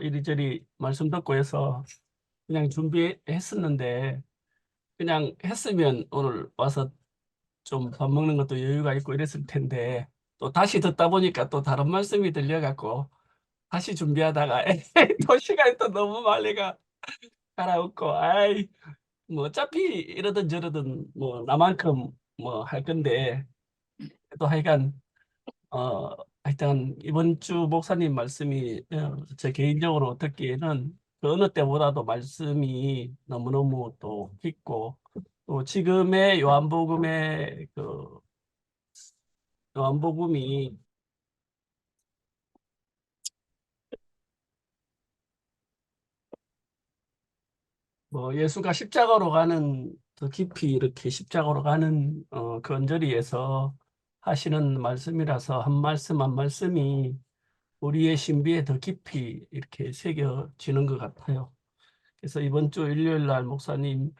이리저리 말씀 듣고 해서 그냥 준비했었는데 그냥 했으면 오늘 와서 좀 밥 먹는 것도 여유가 있고 이랬을 텐데 또 다시 듣다 보니까 또 다른 말씀이 들려갖고 다시 준비하다가 또 시간이 또 너무 말리가 가라앉고 아이 뭐 어차피 이러든 저러든 뭐 나만큼 뭐 할 건데 또 하여간 어 하여튼 이번 주 목사님 말씀이 제 개인적으로 듣기에는 그 어느 때보다도 말씀이 너무너무 또 깊고 또 지금의 요한복음의 그 요한복음이 뭐 예수가 십자가로 가는 더 깊이 이렇게 십자가로 가는 그 언저리에서 하시는 말씀이라서 한 말씀 한 말씀이 우리의 신비에 더 깊이 이렇게 새겨지는 것 같아요. 그래서 이번 주 일요일 날 목사님이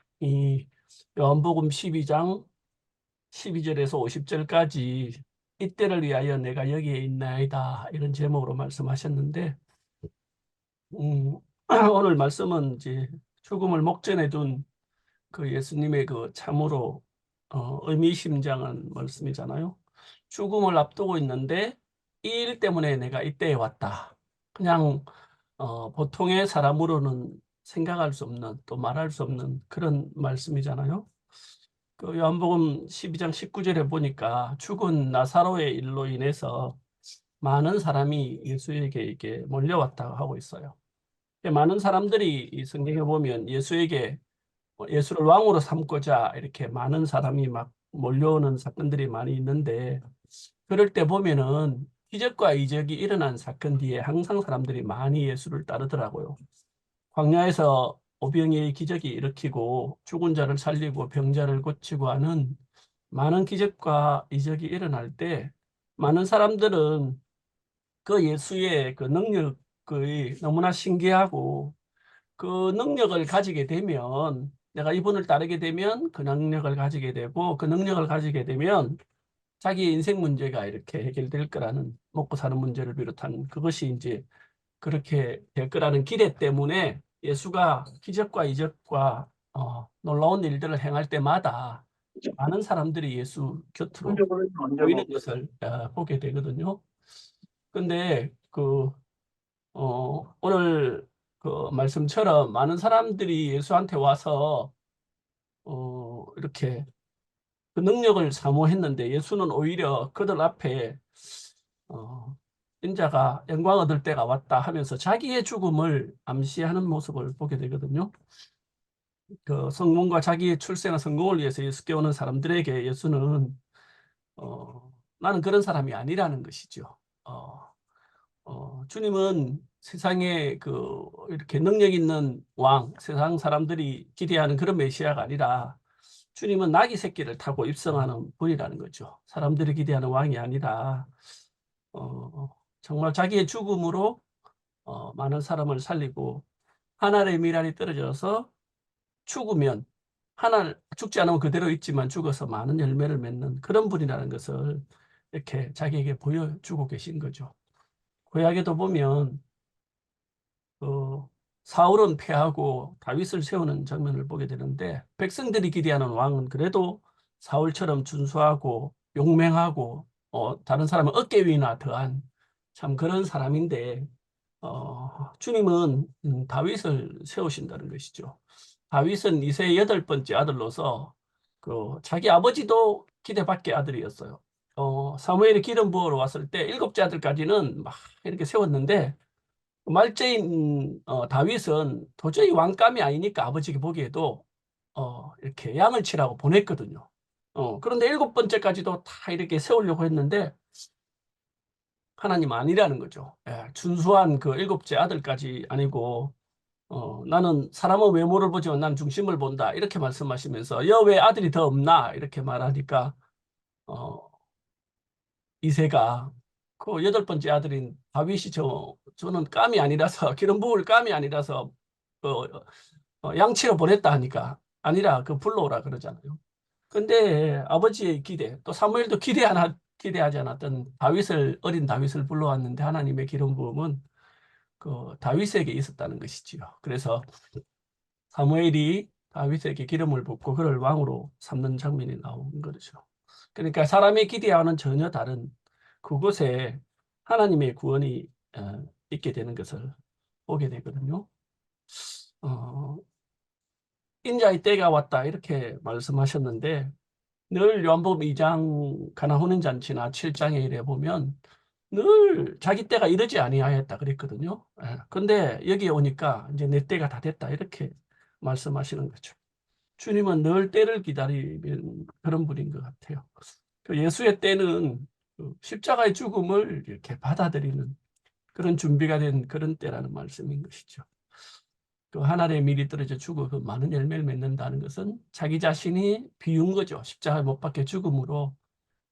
요한복음 12장 12절에서 50절까지 이때를 위하여 내가 여기에 있나이다 이런 제목으로 말씀하셨는데 오늘 말씀은 이제 죽음을 목전에 둔 그 예수님의 그 참으로 의미심장한 말씀이잖아요. 죽음을 앞두고 있는데 이 일 때문에 내가 이때에 왔다. 그냥 보통의 사람으로는 생각할 수 없는 또 말할 수 없는 그런 말씀이잖아요. 그 요한복음 12장 19절에 보니까 죽은 나사로의 일로 인해서 많은 사람이 예수에게 이렇게 몰려왔다고 하고 있어요. 많은 사람들이 이 성경에 보면 예수를 왕으로 삼고자 이렇게 많은 사람이 막 몰려오는 사건들이 많이 있는데 그럴 때 보면은 기적과 이적이 일어난 사건 뒤에 항상 사람들이 많이 예수를 따르더라고요. 광야에서 오병이의 기적이 일으키고 죽은 자를 살리고 병자를 고치고 하는 많은 기적과 이적이 일어날 때 많은 사람들은 그 예수의 그 능력이 너무나 신기하고 그 능력을 가지게 되면 내가 이분을 따르게 되면 그 능력을 가지게 되고 그 능력을 가지게 되면 자기 인생 문제가 이렇게 해결될 거라는 먹고 사는 문제를 비롯한 그것이 이제 그렇게 될 거라는 기대 때문에 예수가 기적과 이적과 놀라운 일들을 행할 때마다 많은 사람들이 예수 곁으로 모이는 것을 보게 되거든요. 근데 오늘 그 말씀처럼 많은 사람들이 예수한테 와서 이렇게 그 능력을 사모했는데 예수는 오히려 그들 앞에 어, 인자가 영광 얻을 때가 왔다 하면서 자기의 죽음을 암시하는 모습을 보게 되거든요. 그 성공과 자기의 출세나 성공을 위해서 예수께 오는 사람들에게 예수는 나는 그런 사람이 아니라는 것이죠. 어, 주님은 세상에 이렇게 능력 있는 왕, 세상 사람들이 기대하는 그런 메시아가 아니라 주님은 나귀 새끼를 타고 입성하는 분이라는 거죠. 사람들이 기대하는 왕이 아니라 어, 정말 자기의 죽음으로 많은 사람을 살리고 하늘의 미랄이 떨어져서 죽으면 하늘 죽지 않으면 그대로 있지만 죽어서 많은 열매를 맺는 그런 분이라는 것을 이렇게 자기에게 보여주고 계신 거죠. 구약에도 보면 그 사울은 패하고 다윗을 세우는 장면을 보게 되는데 백성들이 기대하는 왕은 그래도 사울처럼 준수하고 용맹하고 다른 사람은 어깨 위나 더한 참 그런 사람인데 주님은 다윗을 세우신다는 것이죠. 다윗은 이세의 8번째 아들로서 자기 아버지도 기대밖의 아들이었어요. 사무엘이 기름 부으러 왔을 때 7째 아들까지는 막 이렇게 세웠는데 말째인 다윗은 도저히 왕감이 아니니까 아버지가 보기에도 이렇게 양을 치라고 보냈거든요. 그런데 7번째까지도 다 이렇게 세우려고 했는데 하나님 아니라는 거죠. 예, 준수한 그 7째 아들까지 아니고 나는 사람의 외모를 보지만 난 중심을 본다 이렇게 말씀하시면서 왜 아들이 더 없나 이렇게 말하니까 어, 이세가 그 8번째 아들인 다윗이 저는 감이 아니라서 기름 부을 감이 아니라서 그 양치로 보냈다 하니까 아니라 그 불러오라 그러잖아요. 근데 아버지의 기대 또 사무엘도 기대하지 않았던 어린 다윗을 불러왔는데 하나님의 기름 부음은 그 다윗에게 있었다는 것이지요. 그래서 사무엘이 다윗에게 기름을 붓고 그를 왕으로 삼는 장면이 나온 거죠. 그러니까 사람의 기대와는 전혀 다른 그곳에 하나님의 구원이 있게 되는 것을 보게 되거든요. 어, 인자의 때가 왔다 이렇게 말씀하셨는데 늘 요한복음 2장 가나 혼인잔치나 7장에 이래 보면 늘 자기 때가 이르지 아니하였다 그랬거든요. 근데 여기에 오니까 이제 내 때가 다 됐다 이렇게 말씀하시는 거죠. 주님은 늘 때를 기다리는 그런 분인 것 같아요. 그 예수의 때는 그 십자가의 죽음을 이렇게 받아들이는 그런 준비가 된 그런 때라는 말씀인 것이죠. 그 하늘에 미리 떨어져 죽어 그 많은 열매를 맺는다는 것은 자기 자신이 비운 거죠. 십자가에 못 박혀 죽음으로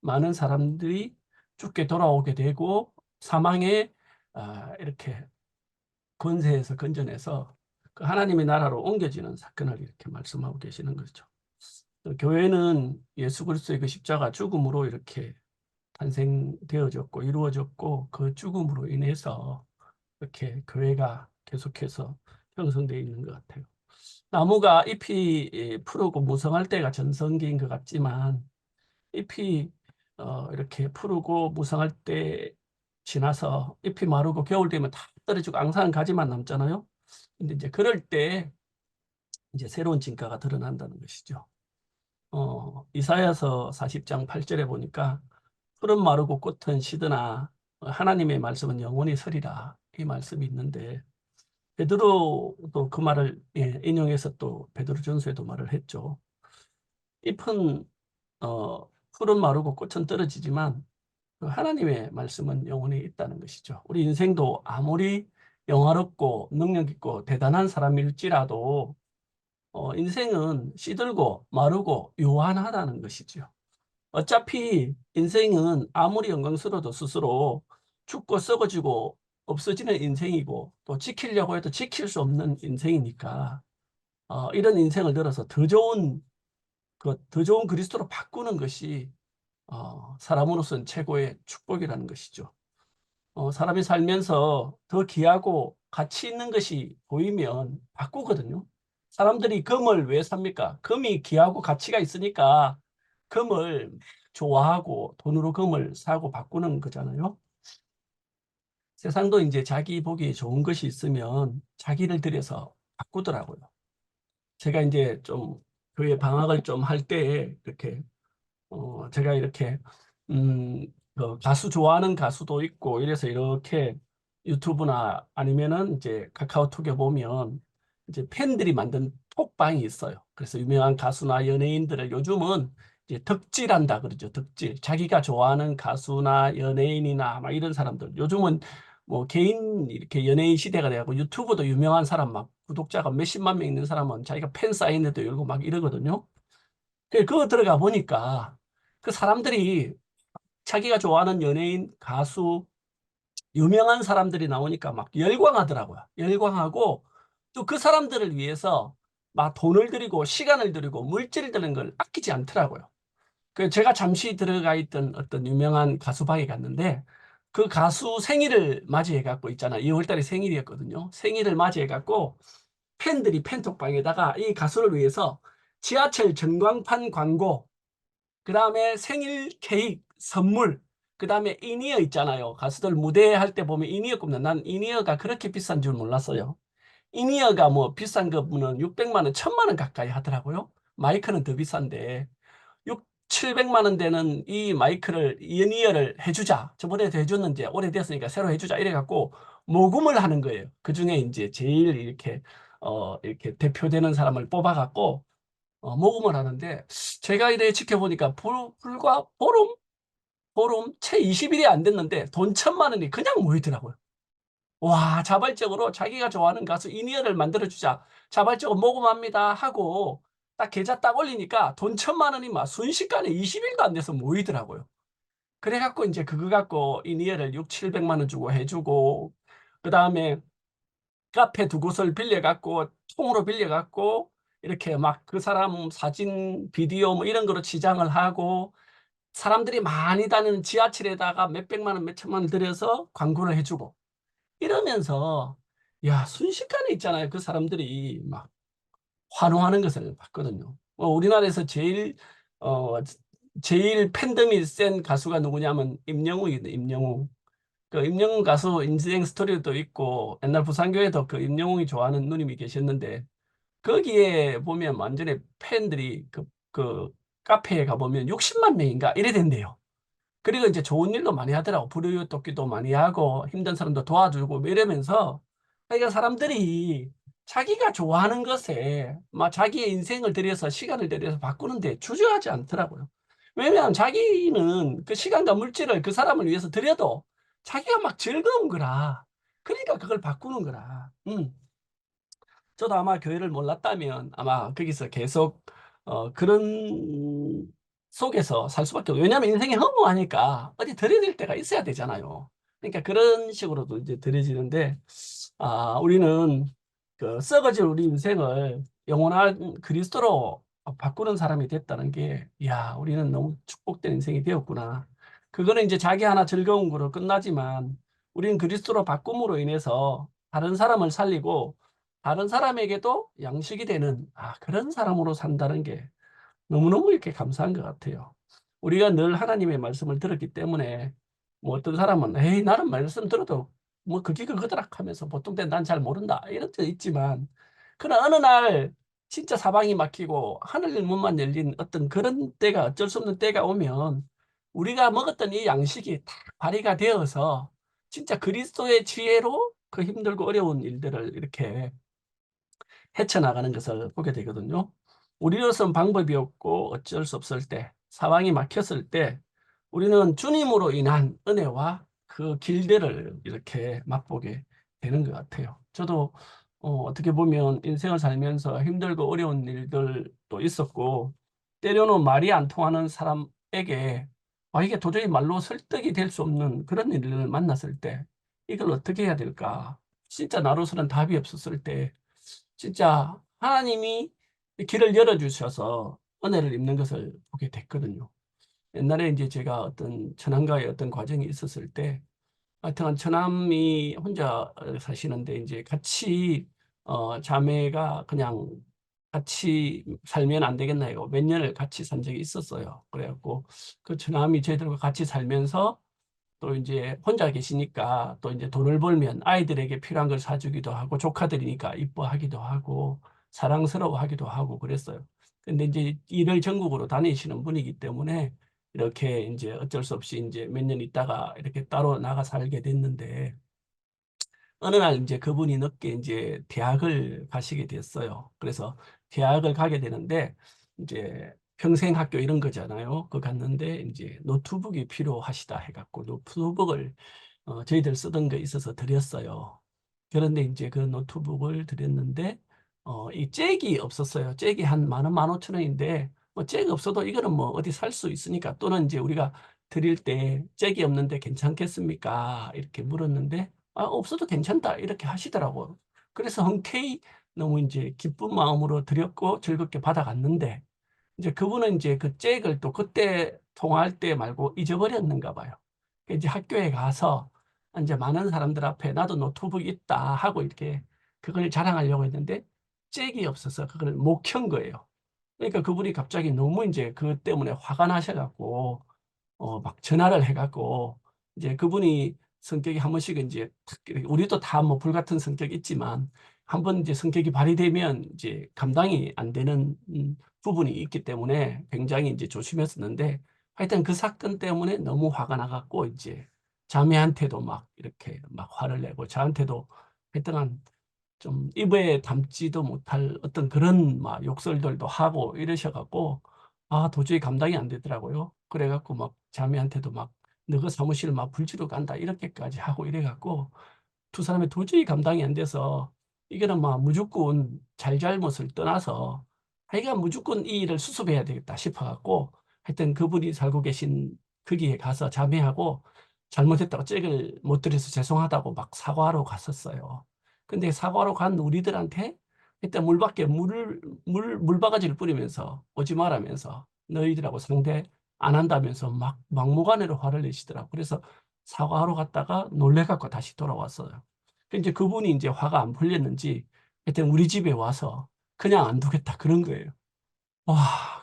많은 사람들이 죽게 돌아오게 되고 사망의 이렇게 권세에서 건져내서 그 하나님의 나라로 옮겨지는 사건을 이렇게 말씀하고 계시는 거죠. 교회는 예수 그리스도의 그 십자가 죽음으로 이렇게 탄생되어졌고 이루어졌고 그 죽음으로 인해서 이렇게 교회가 계속해서 형성되어 있는 것 같아요. 나무가 잎이 푸르고 무성할 때가 전성기인 것 같지만 잎이 이렇게 푸르고 무성할 때 지나서 잎이 마르고 겨울 되면 다 떨어지고 앙상한 가지만 남잖아요. 근데 이제 그럴 때 이제 새로운 진가가 드러난다는 것이죠. 이사야서 40장 8절에 보니까 푸른 마르고 꽃은 시드나 하나님의 말씀은 영원히 서리라 이 말씀이 있는데 베드로도 그 말을 인용해서 또 베드로전서에도 말을 했죠. 잎은 푸른 마르고 꽃은 떨어지지만 그 하나님의 말씀은 영원히 있다는 것이죠. 우리 인생도 아무리 영화롭고 능력 있고 대단한 사람일지라도 인생은 시들고 마르고 요한하다는 것이죠. 어차피 인생은 아무리 영광스러워도 스스로 죽고 썩어지고 없어지는 인생이고 또 지키려고 해도 지킬 수 없는 인생이니까 이런 인생을 들어서 더 좋은 그리스도로 바꾸는 것이 사람으로서는 최고의 축복이라는 것이죠. 사람이 살면서 더 귀하고 가치 있는 것이 보이면 바꾸거든요. 사람들이 금을 왜 삽니까? 금이 귀하고 가치가 있으니까 금을 좋아하고 돈으로 금을 사고 바꾸는 거잖아요. 세상도 이제 자기 보기 좋은 것이 있으면 자기를 들여서 바꾸더라고요. 제가 이제 좀 교회 방학을 좀 할 때 이렇게 제가 이렇게 그 가수 좋아하는 가수도 있고 이래서 이렇게 유튜브나 아니면은 이제 카카오톡에 보면 이제 팬들이 만든 톡방이 있어요. 그래서 유명한 가수나 연예인들을 요즘은 이제 덕질한다 그러죠. 덕질. 자기가 좋아하는 가수나 연예인이나 막 이런 사람들. 요즘은 뭐 개인 이렇게 연예인 시대가 돼가고 유튜브도 유명한 사람 막 구독자가 몇십만 명 있는 사람은 자기가 팬 사인회도 열고 막 이러거든요. 그거 들어가 보니까 그 사람들이 자기가 좋아하는 연예인, 가수, 유명한 사람들이 나오니까 막 열광하더라고요. 열광하고 또 그 사람들을 위해서 막 돈을 들이고 시간을 들이고 물질을 드는 걸 아끼지 않더라고요. 그 제가 잠시 들어가 있던 어떤 유명한 가수방에 갔는데 그 가수 생일을 맞이해 갖고 있잖아. 2월 달에 생일이었거든요. 생일을 맞이해 갖고 팬들이 팬톡방에다가 이 가수를 위해서 지하철 전광판 광고, 그 다음에 생일 케이크 선물, 그 다음에 인이어 있잖아요. 가수들 무대 할 때 보면 인이어 꼽는, 난 인이어가 그렇게 비싼 줄 몰랐어요. 인이어가 뭐 비싼 거는 600만 원, 1000만 원 가까이 하더라고요. 마이크는 더 비싼데 6, 700만 원 되는 이 마이크를 인이어를 해주자. 저번에도 해줬는데 오래됐으니까 새로 해주자. 이래갖고 모금을 하는 거예요. 그 중에 이제 제일 이렇게 대표되는 사람을 뽑아갖고 모금을 하는데 제가 이래 지켜보니까 불과 보름 채 20일이 안 됐는데 돈 1000만 원이 그냥 모이더라고요. 와, 자발적으로 자기가 좋아하는 가수 인이어를 만들어주자. 자발적으로 모금합니다 하고 딱 계좌 딱 올리니까 돈 1000만 원이 막 순식간에 20일도 안 돼서 모이더라고요. 그래갖고 이제 그거 갖고 인이어를 6, 700만 원 주고 해주고 그 다음에 카페 두 곳을 빌려갖고 통으로 빌려갖고 이렇게 막 그 사람 사진, 비디오 뭐 이런 거로 지장을 하고 사람들이 많이 다니는 지하철에다가 몇백만 원, 몇천만 원 들여서 광고를 해주고 이러면서 야, 순식간에 있잖아요. 그 사람들이 막 환호하는 것을 봤거든요. 우리나라에서 어, 제일 팬덤이 센 가수가 누구냐면 임영웅이거든요. 임영웅. 그 임영웅 가수 인생 스토리도 있고 옛날 부산교회도 그 임영웅이 좋아하는 누님이 계셨는데 거기에 보면 완전히 팬들이 그 카페에 가보면 60만 명인가 이래 된대요. 그리고 이제 좋은 일도 많이 하더라고. 불우이웃돕기도 많이 하고 힘든 사람도 도와주고 뭐 이러면서 그러니까 사람들이 자기가 좋아하는 것에 막 자기의 인생을 들여서 시간을 들여서 바꾸는데 주저하지 않더라고요. 왜냐하면 자기는 그 시간과 물질을 그 사람을 위해서 들여도 자기가 막 즐거운 거라. 그러니까 그걸 바꾸는 거라. 저도 아마 교회를 몰랐다면 아마 거기서 계속 그런 속에서 살 수밖에 없어요. 왜냐하면 인생이 허무하니까 어디 들여질 때가 있어야 되잖아요. 그러니까 그런 식으로도 이제 들여지는데 우리는 그 썩어질 우리 인생을 영원한 그리스도로 바꾸는 사람이 됐다는 게, 야, 우리는 너무 축복된 인생이 되었구나. 그거는 이제 자기 하나 즐거운 거로 끝나지만 우리는 그리스도로 바꿈으로 인해서 다른 사람을 살리고 다른 사람에게도 양식이 되는 그런 사람으로 산다는 게 너무너무 이렇게 감사한 것 같아요. 우리가 늘 하나님의 말씀을 들었기 때문에 뭐 어떤 사람은 에이 나는 말씀 들어도 뭐 그게 그거더라 하면서 보통 때 난 잘 모른다 이런 데 있지만 그러나 어느 날 진짜 사방이 막히고 하늘 문만 열린 어떤 그런 때가 어쩔 수 없는 때가 오면 우리가 먹었던 이 양식이 다 발휘가 되어서 진짜 그리스도의 지혜로 그 힘들고 어려운 일들을 이렇게 헤쳐나가는 것을 보게 되거든요. 우리로서는 방법이 없고 어쩔 수 없을 때, 사방이 막혔을 때, 우리는 주님으로 인한 은혜와 그 길들을 이렇게 맛보게 되는 것 같아요. 저도 떻게 보면 인생을 살면서 힘들고 어려운 일들도 있었고, 때로는 말이 안 통하는 사람에게 이게 도저히 말로 설득이 될 수 없는 그런 일을 만났을 때, 이걸 어떻게 해야 될까? 진짜 나로서는 답이 없었을 때, 진짜 하나님이 길을 열어주셔서 은혜를 입는 것을 보게 됐거든요. 옛날에 이제 제가 어떤 처남과의 어떤 과정이 있었을 때, 하여튼 처남이 혼자 사시는데 이제 같이 자매가 그냥 같이 살면 안 되겠나 해요. 몇 년을 같이 산 적이 있었어요. 그래갖고 그 처남이 저희들과 같이 살면서 또 이제 혼자 계시니까 또 이제 돈을 벌면 아이들에게 필요한 걸 사주기도 하고 조카들이니까 이뻐하기도 하고 사랑스러워하기도 하고 그랬어요. 근데 이제 일을 전국으로 다니시는 분이기 때문에 이렇게 이제 어쩔 수 없이 이제 몇 년 있다가 이렇게 따로 나가 살게 됐는데 어느 날 이제 그분이 늦게 이제 대학을 가시게 됐어요. 그래서 대학을 가게 되는데 이제 평생 학교 이런 거잖아요. 그 갔는데 이제 노트북이 필요하시다 해갖고 노트북을 저희들 쓰던 거 있어서 드렸어요. 그런데 이제 그 노트북을 드렸는데 이 잭이 없었어요. 잭이 한 15,000원인데 뭐 잭 없어도 이거는 뭐 어디 살 수 있으니까 또는 이제 우리가 드릴 때 잭이 없는데 괜찮겠습니까? 이렇게 물었는데 없어도 괜찮다 이렇게 하시더라고요. 그래서 흔쾌히 너무 이제 기쁜 마음으로 드렸고 즐겁게 받아갔는데 이제 그분은 이제 그 잭을 또 그때 통화할 때 말고 잊어버렸는가 봐요. 이제 학교에 가서 이제 많은 사람들 앞에 나도 노트북 있다 하고 이렇게 그걸 자랑하려고 했는데 잭이 없어서 그걸 못 켠 거예요. 그러니까 그분이 갑자기 너무 이제 그 때문에 화가 나셔갖고 막 전화를 해갖고 이제 그분이 성격이 한 번씩 이제 이렇게 우리도 다 뭐 불같은 성격이 있지만 한 번 이제 성격이 발휘되면 이제 감당이 안 되는 부분이 있기 때문에 굉장히 이제 조심했었는데 하여튼 그 사건 때문에 너무 화가 나갖고 이제 자매한테도 막 이렇게 막 화를 내고 저한테도 하여튼 좀 입에 담지도 못할 어떤 그런 막 욕설들도 하고 이러셔갖고 도저히 감당이 안 되더라고요. 그래갖고 막 자매한테도 막 너그 사무실 막 불지로 간다 이렇게까지 하고 이래갖고 두 사람이 도저히 감당이 안 돼서 이거는 막 무조건 잘잘못을 떠나서 하여간 무조건 이 일을 수습해야 되겠다 싶어갖고 하여튼 그분이 살고 계신 거기에 가서 자매하고 잘못했다고 잭을 못 드려서 죄송하다고 막 사과하러 갔었어요. 근데 사과하러 간 우리들한테 일단 물바가지를 뿌리면서 오지 말라면서 너희들하고 상대 안 한다면서 막 막무가내로 화를 내시더라고. 그래서 사과하러 갔다가 놀래갖고 다시 돌아왔어요. 이제 그분이 이제 화가 안 풀렸는지 하여튼 우리 집에 와서 그냥 안 두겠다 그런 거예요. 와,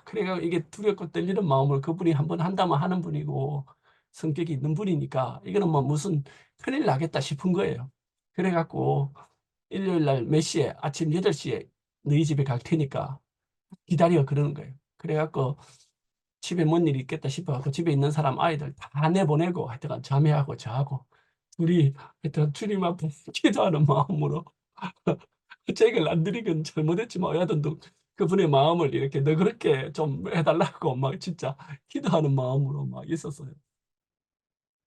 그래가 이게 두렵고 떨리는 마음을 그분이 한번 한다면 하는 분이고 성격이 있는 분이니까 이거는 뭐 무슨 큰일 나겠다 싶은 거예요. 그래갖고 일요일 날 몇 시에 아침 8시에 너희 집에 갈 테니까 기다려 그러는 거예요. 그래갖고 집에 뭔 일이 있겠다 싶어갖고 집에 있는 사람 아이들 다 내보내고 하여튼 자매하고 저하고 둘이 하여튼 주님 앞에 기도하는 마음으로 책을 안 드리긴 잘못했지만 여하튼 그분의 마음을 이렇게 너그럽게 좀 해달라고 막 진짜 기도하는 마음으로 막 있었어요.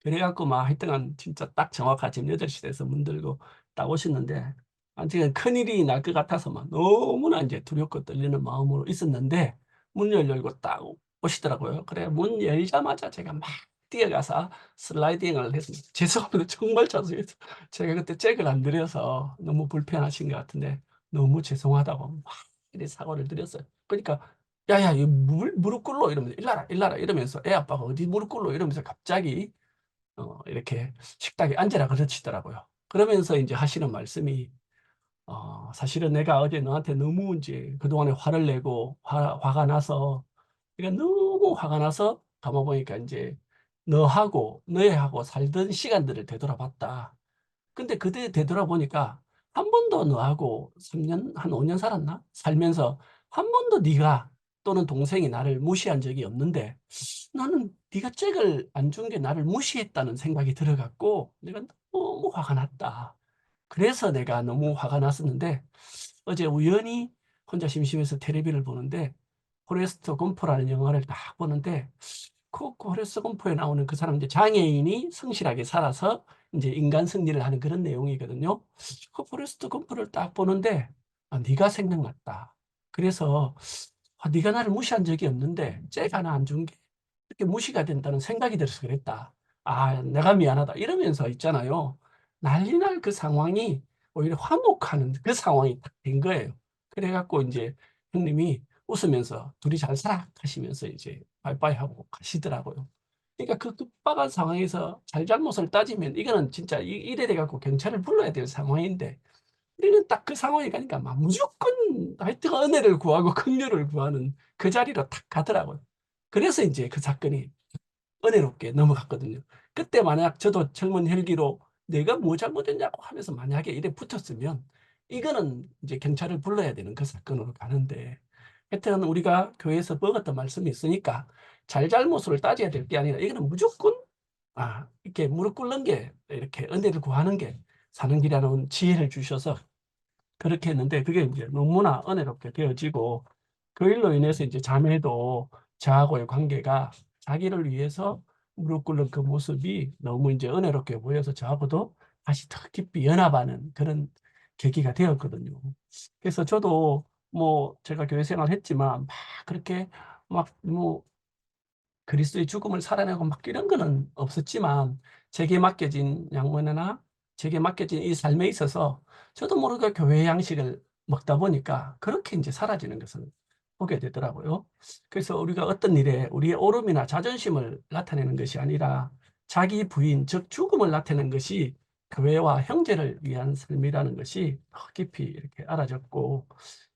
그래갖고 막 하여튼간 진짜 딱 정확한 아침 8시 돼서 문 들고 딱 오셨는데 지금 큰일이 날 것 같아서 막 너무나 이제 두렵고 떨리는 마음으로 있었는데 문을 열고 딱 오시더라고요. 그래 문 열자마자 제가 막 뛰어가서 슬라이딩을 했습니다. 죄송합니다. 정말 죄송해서 제가 그때 잭을 안 드려서 너무 불편하신 것 같은데 너무 죄송하다고 막 이렇게 사과를 드렸어요. 그러니까 야야 이 무릎 꿇러 이러면서 일나라 일나라 이러면서 애 아빠가 어디 무릎 꿇러 이러면서 갑자기 이렇게 식탁에 앉으라 그러시더라고요. 그러면서 이제 하시는 말씀이 사실은 내가 어제 너한테 너무 이제 그동안에 화를 내고 화가 나서 그러니까 너무 화가 나서 가만 보니까 이제 너하고 살던 시간들을 되돌아봤다. 근데 그때 되돌아보니까 한 번도 너하고 3년, 한 5년 살았나? 살면서 한 번도 네가 또는 동생이 나를 무시한 적이 없는데 나는 네가 잭을 안 준 게 나를 무시했다는 생각이 들어갖고 내가 너무 화가 났다. 그래서 내가 너무 화가 났었는데 어제 우연히 혼자 심심해서 텔레비를 보는데 포레스트 검프라는 영화를 딱 보는데 그 포레스트 검프에 나오는 그 사람 이제 장애인이 성실하게 살아서 이제 인간 승리를 하는 그런 내용이거든요. 그 포레스트 검프를 딱 보는데 네가 생각났다. 그래서 네가 나를 무시한 적이 없는데 잭 하나 안 준 게 이렇게 무시가 된다는 생각이 들어서 그랬다. 내가 미안하다. 이러면서 있잖아요. 난리 날 그 상황이 오히려 화목하는 그 상황이 딱 된 거예요. 그래갖고 이제 형님이 웃으면서 둘이 잘 살아 하시면서 이제 바이바이 하고 가시더라고요. 그러니까 그 급박한 상황에서 잘잘못을 따지면 이거는 진짜 이래 돼갖고 경찰을 불러야 될 상황인데 우리는 딱 그 상황에 가니까 막 무조건 하여튼 은혜를 구하고 긍휼을 구하는 그 자리로 탁 가더라고요. 그래서 이제 그 사건이 은혜롭게 넘어갔거든요. 그때 만약 저도 젊은 혈기로 내가 뭐 잘못했냐고 하면서 만약에 이래 붙었으면 이거는 이제 경찰을 불러야 되는 그 사건으로 가는데 하여튼 우리가 교회에서 먹었던 말씀이 있으니까 잘잘못을 따져야 될 게 아니라 이거는 무조건 이렇게 무릎 꿇는 게 이렇게 은혜를 구하는 게 사는 길이라는 지혜를 주셔서 그렇게 했는데 그게 이제 너무나 은혜롭게 되어지고 그 일로 인해서 이제 자매도 저하고의 관계가 자기를 위해서 무릎 꿇는 그 모습이 너무 이제 은혜롭게 보여서 저하고도 다시 더 깊이 연합하는 그런 계기가 되었거든요. 그래서 저도 뭐 제가 교회 생활 했지만 막 그렇게 막뭐 그리스도의 죽음을 살아내고 막 이런 거는 없었지만 제게 맡겨진 양문이나 제게 맡겨진 이 삶에 있어서 저도 모르게 교회 양식을 먹다 보니까 그렇게 이제 사라지는 것을 보게 되더라고요. 그래서 우리가 어떤 일에 우리의 오름이나 자존심을 나타내는 것이 아니라 자기 부인, 즉 죽음을 나타내는 것이 교회와 형제를 위한 삶이라는 것이 더 깊이 이렇게 알아졌고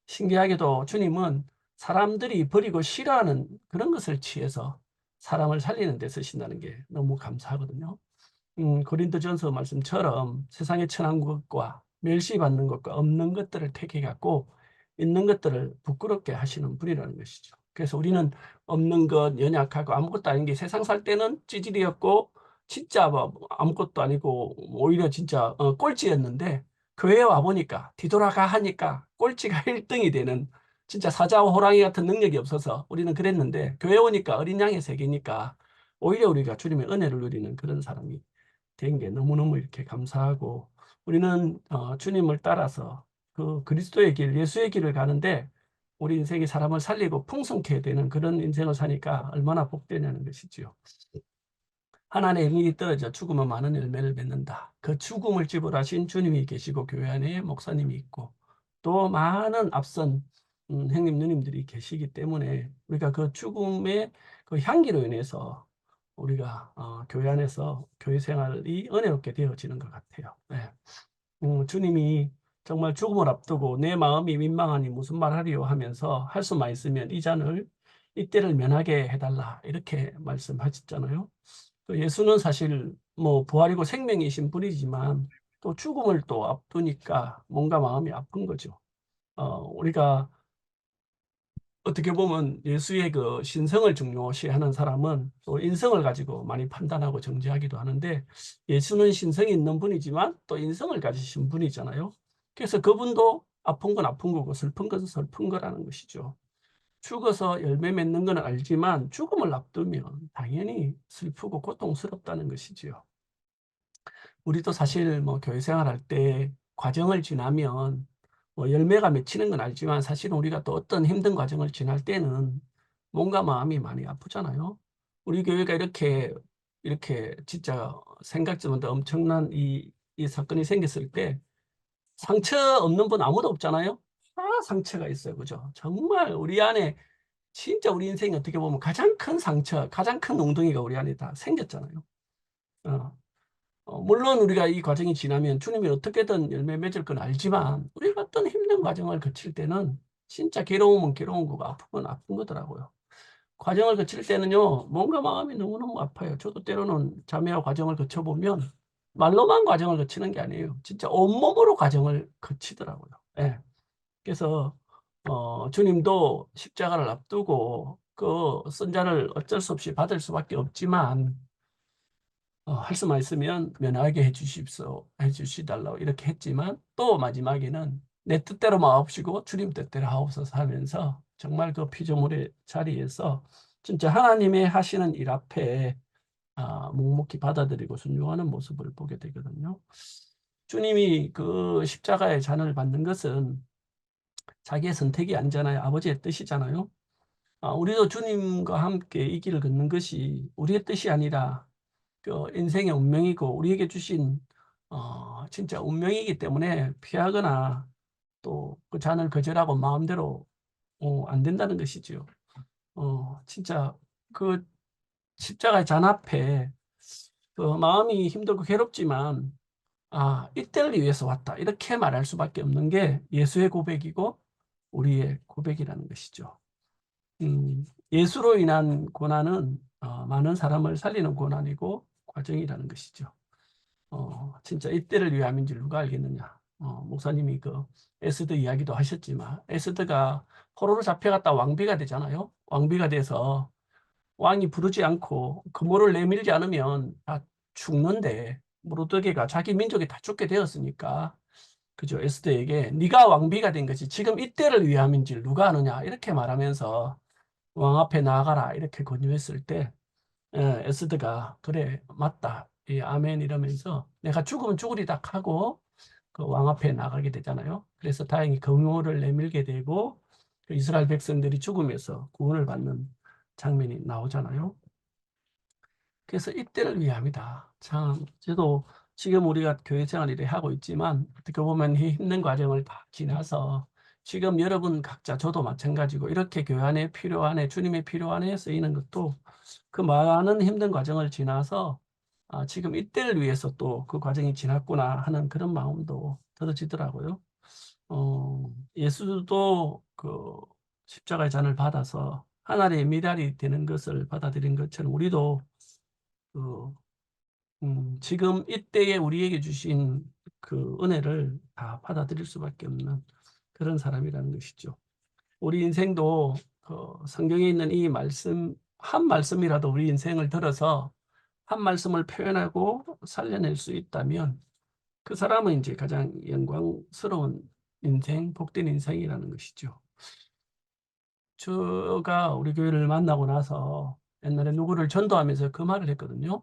신기하게도 주님은 사람들이 버리고 싫어하는 그런 것을 취해서 사람을 살리는 데 쓰신다는 게 너무 감사하거든요. 고린도전서 말씀처럼 세상에 천한 것과 멸시받는 것과 없는 것들을 택해 갖고 있는 것들을 부끄럽게 하시는 분이라는 것이죠. 그래서 우리는 없는 것, 연약하고 아무것도 아닌 게 세상 살 때는 찌질이었고 진짜 뭐 아무것도 아니고 오히려 진짜 꼴찌였는데 교회에 와 보니까 뒤돌아가 하니까 꼴찌가 1등이 되는 진짜 사자와 호랑이 같은 능력이 없어서 우리는 그랬는데 교회 오니까 어린 양의 세계니까 오히려 우리가 주님의 은혜를 누리는 그런 사람이 된 게 너무너무 이렇게 감사하고 우리는 주님을 따라서 그 그리스도의 길, 예수의 길을 가는데 우리 인생이 사람을 살리고 풍성케 되는 그런 인생을 사니까 얼마나 복되냐는 것이지요. 하나님의 영이 떨어져 죽으면 많은 열매를 맺는다. 그 죽음을 지불하신 주님이 계시고 교회 안에 목사님이 있고 또 많은 앞선 형님 누님들이 계시기 때문에 우리가 그 죽음의 그 향기로 인해서 우리가 교회 안에서 교회 생활이 은혜롭게 되어지는 것 같아요. 네. 주님이 정말 죽음을 앞두고 내 마음이 민망하니 무슨 말하리요 하면서 할 수만 있으면 이 잔을 이때를 면하게 해달라 이렇게 말씀하셨잖아요. 또 예수는 사실 뭐 부활이고 생명이신 분이지만 또 죽음을 또 앞두니까 뭔가 마음이 아픈 거죠. 우리가 어떻게 보면 예수의 그 신성을 중요시하는 사람은 또 인성을 가지고 많이 판단하고 정죄하기도 하는데, 예수는 신성이 있는 분이지만 또 인성을 가지신 분이잖아요. 그래서 그분도 아픈 건 아픈 거고 슬픈 것은 슬픈 거라는 것이죠. 죽어서 열매 맺는 건 알지만 죽음을 앞두면 당연히 슬프고 고통스럽다는 것이지요. 우리도 사실 뭐 교회 생활할 때 과정을 지나면 뭐 열매가 맺히는 건 알지만 사실은 우리가 또 어떤 힘든 과정을 지날 때는 뭔가 마음이 많이 아프잖아요. 우리 교회가 이렇게 진짜 생각지 못한 엄청난 이 사건이 생겼을 때 상처 없는 분 아무도 없잖아요. 다 상처가 있어요. 그죠? 정말 우리 안에 진짜 우리 인생이 어떻게 보면 가장 큰 상처, 가장 큰 웅덩이가 우리 안에 다 생겼잖아요. 어. 물론 우리가 이 과정이 지나면 주님이 어떻게든 열매 맺을 건 알지만 우리가 어떤 힘든 과정을 거칠 때는 진짜 괴로움은 괴로운 거고 아프면 아픈 거더라고요. 과정을 거칠 때는요, 뭔가 마음이 너무너무 아파요. 저도 때로는 자매와 과정을 거쳐보면 말로만 과정을 거치는 게 아니에요. 진짜 온몸으로 과정을 거치더라고요. 예. 그래서 주님도 십자가를 앞두고 그 선자를 어쩔 수 없이 받을 수밖에 없지만 할 수만 있으면 면하게 해주시달라고 이렇게 했지만 또 마지막에는 내 뜻대로 마옵시고 주님 뜻대로 하옵소서 하면서 정말 그 피조물의 자리에서 진짜 하나님의 하시는 일 앞에 묵묵히 받아들이고 순종하는 모습을 보게 되거든요. 주님이 그 십자가의 잔을 받는 것은 자기의 선택이 아니잖아요. 아버지의 뜻이잖아요. 우리도 주님과 함께 이 길을 걷는 것이 우리의 뜻이 아니라 그 인생의 운명이고 우리에게 주신 진짜 운명이기 때문에 피하거나 또 그 잔을 거절하고 마음대로 안 된다는 것이죠. 진짜 그 십자가의 잔 앞에 그 마음이 힘들고 괴롭지만 이때를 위해서 왔다 이렇게 말할 수밖에 없는 게 예수의 고백이고 우리의 고백이라는 것이죠. 예수로 인한 고난은 많은 사람을 살리는 고난이고 과정이라는 것이죠. 진짜 이때를 위함인지 누가 알겠느냐. 목사님이 그 에스더 이야기도 하셨지만 에스더가 포로로 잡혀갔다 왕비가 되잖아요. 왕비가 돼서 왕이 부르지 않고 그모를 내밀지 않으면 다 죽는데 모르드게가 자기 민족이 다 죽게 되었으니까 그죠. 에스더에게 네가 왕비가 된 것이 지금 이때를 위함인지 누가 아느냐 이렇게 말하면서 왕 앞에 나아가라 이렇게 권유했을 때 에스더가 그래 맞다 아멘 이러면서 내가 죽으면 죽으리다 하고 그 왕 앞에 나가게 되잖아요. 그래서 다행히 금호를 내밀게 되고 그 이스라엘 백성들이 죽음에서 구원을 받는 장면이 나오잖아요. 그래서 이때를 위함이다. 참 저도 지금 우리가 교회 생활을 하고 있지만 어떻게 보면 이 힘든 과정을 다 지나서 지금 여러분 각자 저도 마찬가지고 이렇게 교회 안에 필요 안에 주님의 필요 안에 쓰이는 것도 그 많은 힘든 과정을 지나서 지금 이때를 위해서 또 그 과정이 지났구나 하는 그런 마음도 들어지더라고요. 예수도 그 십자가의 잔을 받아서 하나님의 미랄이 되는 것을 받아들인 것처럼 우리도 그, 지금 이때에 우리에게 주신 그 은혜를 다 받아들일 수밖에 없는 그런 사람이라는 것이죠. 우리 인생도 성경에 있는 이 말씀, 한 말씀이라도 우리 인생을 들어서 한 말씀을 표현하고 살려낼 수 있다면 그 사람은 이제 가장 영광스러운 인생, 복된 인생이라는 것이죠. 제가 우리 교회를 만나고 나서 옛날에 누구를 전도하면서 그 말을 했거든요.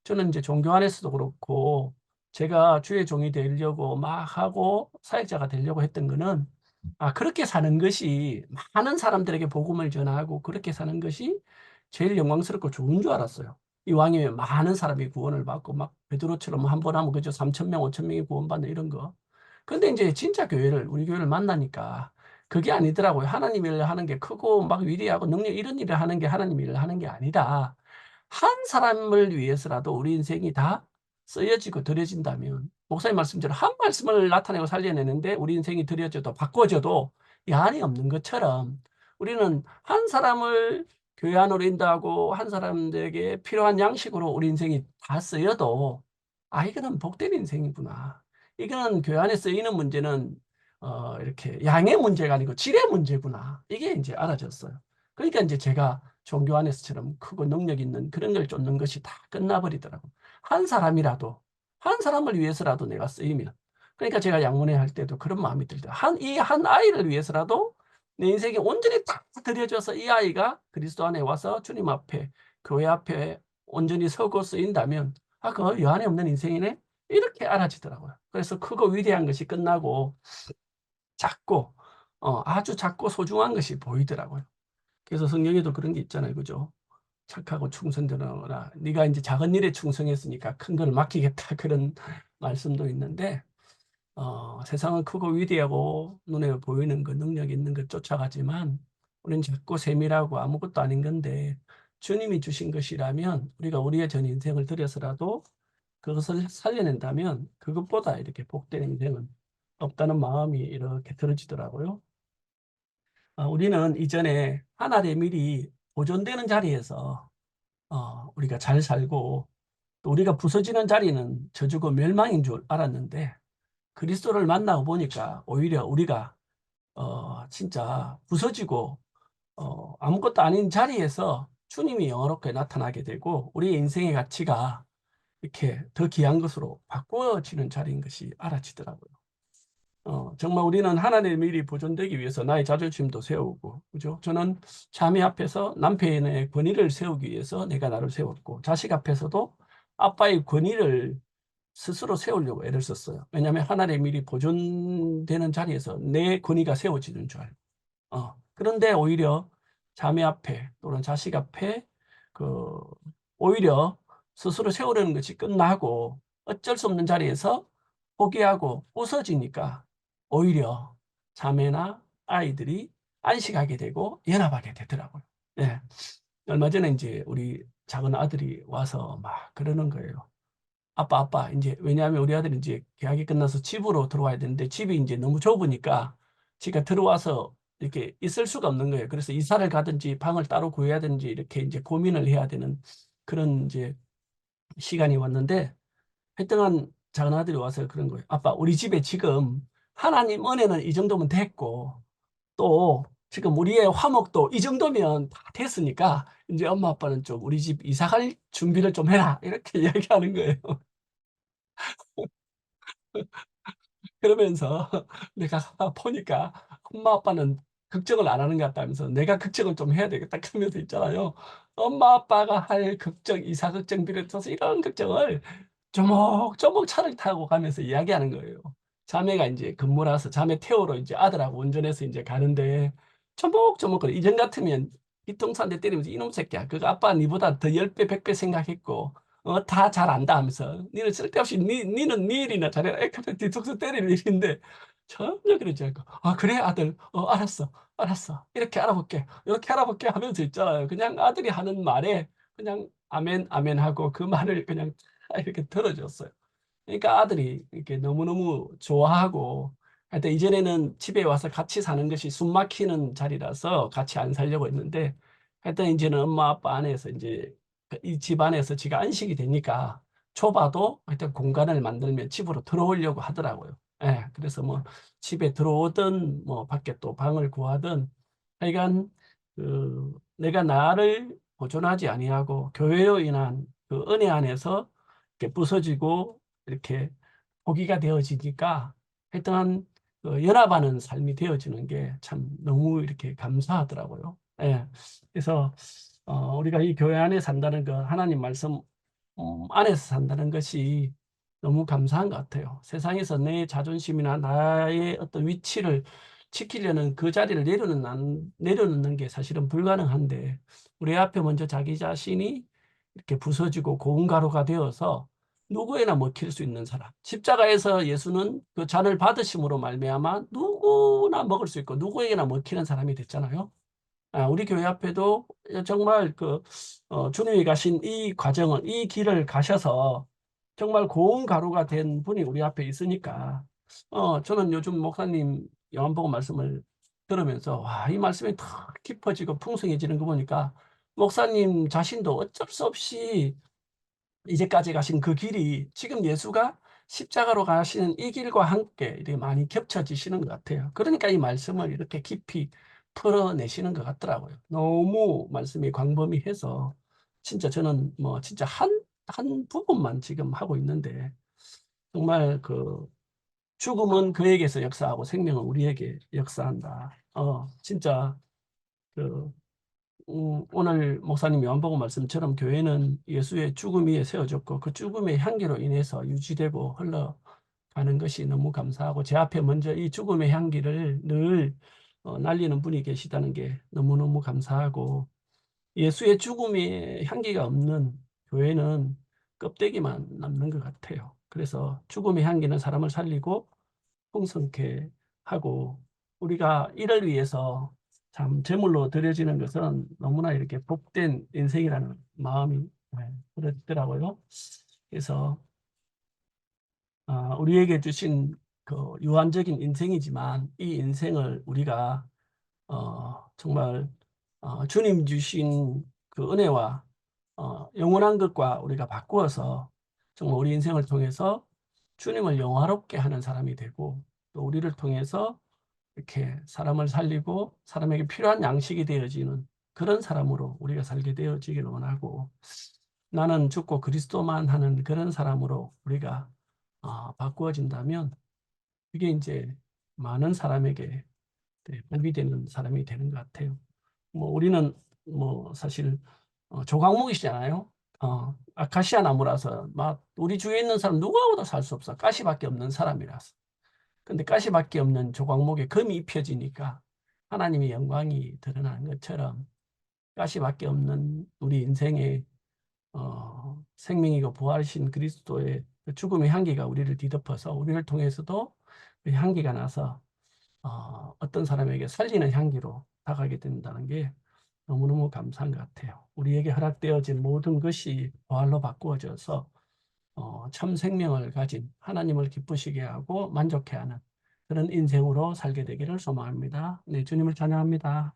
저는 이제 종교 안에서도 그렇고 제가 주의 종이 되려고 막 하고 사역자가 되려고 했던 거는 그렇게 사는 것이 많은 사람들에게 복음을 전하고 그렇게 사는 것이 제일 영광스럽고 좋은 줄 알았어요. 이왕이면 많은 사람이 구원을 받고 막 베드로처럼 한 번 하면 그저 3천 명, 5천 명이 구원받는 이런 거. 근데 이제 진짜 우리 교회를 만나니까 그게 아니더라고요. 하나님 일을 하는 게 크고 막 위대하고 능력 이런 일을 하는 게 하나님 일을 하는 게 아니라 한 사람을 위해서라도 우리 인생이 다 쓰여지고 드려진다면 목사님 말씀대로 한 말씀을 나타내고 살려내는데 우리 인생이 드려져도 바꿔져도 여한이 없는 것처럼 우리는 한 사람을 교회 안으로 인도하고 한 사람들에게 필요한 양식으로 우리 인생이 다 쓰여도 이거는 복된 인생이구나. 이거는 교회 안에 쓰이는 문제는 이렇게 양의 문제가 아니고 질의 문제구나. 이게 이제 알아졌어요. 그러니까 이제 제가 종교 안에서처럼 크고 능력 있는 그런 걸 쫓는 것이 다 끝나버리더라고. 한 사람이라도 한 사람을 위해서라도 내가 쓰이면. 그러니까 제가 양문회 할 때도 그런 마음이 들죠. 이 한 아이를 위해서라도 내 인생에 온전히 다 드려져서 이 아이가 그리스도 안에 와서 주님 앞에, 교회 앞에 온전히 서고 쓰인다면, 그거 여한이 없는 인생이네? 이렇게 알아지더라고요. 그래서 크고 위대한 것이 끝나고 작고, 아주 작고 소중한 것이 보이더라고요. 그래서 성경에도 그런 게 있잖아요. 그죠? 착하고 충성되라. 네가 이제 작은 일에 충성했으니까 큰 걸 맡기겠다. 그런 말씀도 있는데 세상은 크고 위대하고 눈에 보이는 그 능력 있는 것 쫓아가지만 우리는 작고 세밀하고 아무것도 아닌 건데 주님이 주신 것이라면 우리가 우리의 전 인생을 들여서라도 그것을 살려낸다면 그것보다 이렇게 복된 인생은 없다는 마음이 이렇게 들어지더라고요. 우리는 이전에 하나님의 미리 보존되는 자리에서 우리가 잘 살고 또 우리가 부서지는 자리는 저주고 멸망인 줄 알았는데 그리스도를 만나고 보니까 오히려 우리가 진짜 부서지고 아무것도 아닌 자리에서 주님이 영화롭게 나타나게 되고 우리의 인생의 가치가 이렇게 더 귀한 것으로 바꾸어지는 자리인 것이 알아지더라고요. 정말 우리는 하나님의 미리 보존되기 위해서 나의 자존심도 세우고, 그죠? 저는 자매 앞에서 남편의 권위를 세우기 위해서 내가 나를 세웠고, 자식 앞에서도 아빠의 권위를 스스로 세우려고 애를 썼어요. 왜냐하면 하나님의 미리 보존되는 자리에서 내 권위가 세워지는 줄 알고. 그런데 오히려 자매 앞에 또는 자식 앞에 그 오히려 스스로 세우려는 것이 끝나고 어쩔 수 없는 자리에서 포기하고 부서지니까 오히려 자매나 아이들이 안식하게 되고 연합하게 되더라고요. 예. 얼마 전에 이제 우리 작은 아들이 와서 막 그러는 거예요. 아빠, 이제, 왜냐하면 우리 아들이 이제 계약이 끝나서 집으로 들어와야 되는데 집이 이제 너무 좁으니까 지가 들어와서 이렇게 있을 수가 없는 거예요. 그래서 이사를 가든지 방을 따로 구해야 되는지 이렇게 이제 고민을 해야 되는 그런 이제 시간이 왔는데 하여튼간 작은 아들이 와서 그런 거예요. 아빠, 우리 집에 지금 하나님 은혜는 이 정도면 됐고 또 지금 우리의 화목도 이 정도면 다 됐으니까 이제 엄마 아빠는 좀 우리 집 이사 갈 준비를 좀 해라. 이렇게 이야기하는 거예요. 그러면서 내가 보니까 엄마 아빠는 걱정을 안 하는 것 같다면서 내가 걱정을 좀 해야 되겠다 그러면서 있잖아요. 엄마 아빠가 할 걱정, 이사 걱정 비롯해서 이런 걱정을 조목조목 차를 타고 가면서 이야기하는 거예요. 자매가 이제 근무라서 자매 태우러 이제 아들하고 운전해서 이제 가는데 조목조목 그래. 이전 같으면 뒤통수 한 대 때리면서 이놈 새끼야. 그거 아빠 니보다 더 10배, 100배 생각했고 다 잘 안다 하면서 니는 쓸데없이 니는 니 일이나 잘해라. 그래 뒤통수 때리는 일인데 전혀 그러지 않고 그래 아들 알았어 이렇게 알아볼게 이렇게 알아볼게 하면서 있잖아요. 그냥 아들이 하는 말에 그냥 아멘 아멘 하고 그 말을 그냥 이렇게 들어줬어요. 그러니까 아들이 이렇게 너무너무 좋아하고 하여튼 이전에는 집에 와서 같이 사는 것이 숨 막히는 자리라서 같이 안 살려고 했는데 하여튼 이제는 엄마 아빠 안에서 이제 이 집 안에서 지가 안식이 되니까 좁아도 하여튼 공간을 만들면 집으로 들어오려고 하더라고요. 예, 그래서 뭐 집에 들어오든 뭐 밖에 또 방을 구하든 하여간 내가 나를 보존하지 아니하고 교회로 인한 그 은혜 안에서 이렇게 부서지고 이렇게 포기가 되어지니까 하여튼 연합하는 삶이 되어지는 게 참 너무 이렇게 감사하더라고요. 예. 그래서 우리가 이 교회 안에 산다는 거 하나님 말씀 안에서 산다는 것이 너무 감사한 것 같아요. 세상에서 내 자존심이나 나의 어떤 위치를 지키려는 그 자리를 내려놓는 게 사실은 불가능한데 우리 앞에 먼저 자기 자신이 이렇게 부서지고 고운 가루가 되어서 누구에나 먹힐 수 있는 사람. 십자가에서 예수는 그 잔을 받으심으로 말미암아 누구나 먹을 수 있고 누구에게나 먹히는 사람이 됐잖아요. 우리 교회 앞에도 정말 주님이 가신 이 과정을 이 길을 가셔서 정말 고운 가루가 된 분이 우리 앞에 있으니까 저는 요즘 목사님 요한복음 말씀을 들으면서 와, 이 말씀이 더 깊어지고 풍성해지는 거 보니까 목사님 자신도 어쩔 수 없이 이제까지 가신 그 길이 지금 예수가 십자가로 가시는 이 길과 함께 이렇게 많이 겹쳐지시는 것 같아요. 그러니까 이 말씀을 이렇게 깊이 풀어내시는 것 같더라고요. 너무 말씀이 광범위해서 진짜 저는 뭐 진짜 한 부분만 지금 하고 있는데 정말 그 죽음은 그에게서 역사하고 생명은 우리에게 역사한다. 진짜 그 오늘 목사님 요한복음 말씀처럼 교회는 예수의 죽음 위에 세워졌고 그 죽음의 향기로 인해서 유지되고 흘러가는 것이 너무 감사하고 제 앞에 먼저 이 죽음의 향기를 늘 날리는 분이 계시다는 게 너무너무 감사하고 예수의 죽음의 향기가 없는 교회는 껍데기만 남는 것 같아요. 그래서 죽음의 향기는 사람을 살리고 풍성케 하고 우리가 이를 위해서 참 제물로 드려지는 것은 너무나 이렇게 복된 인생이라는 마음이 들었더라고요. 그래서 우리에게 주신 그 유한적인 인생이지만 이 인생을 우리가 정말 주님 주신 그 은혜와 영원한 것과 우리가 바꾸어서 정말 우리 인생을 통해서 주님을 영화롭게 하는 사람이 되고 또 우리를 통해서 이렇게 사람을 살리고 사람에게 필요한 양식이 되어지는 그런 사람으로 우리가 살게 되어지기를 원하고 나는 죽고 그리스도만 하는 그런 사람으로 우리가 바꾸어진다면 그게 이제 많은 사람에게 복이 되는 사람이 되는 것 같아요. 뭐 우리는 뭐 사실 조각목이시잖아요. 아카시아 나무라서 막 우리 주위에 있는 사람 누구하고도 살 수 없어. 가시밖에 없는 사람이라서. 근데 가시밖에 없는 조각목에 금이 입혀지니까 하나님의 영광이 드러나는 것처럼 가시밖에 없는 우리 인생의 생명이고 부활이신 그리스도의 그 죽음의 향기가 우리를 뒤덮어서 우리를 통해서도 그 향기가 나서 어떤 사람에게 살리는 향기로 다가게 된다는 게 너무너무 감사한 것 같아요. 우리에게 허락되어진 모든 것이 부활로 바꾸어져서 참 생명을 가진 하나님을 기쁘시게 하고 만족해 하는 그런 인생으로 살게 되기를 소망합니다. 네, 주님을 찬양합니다.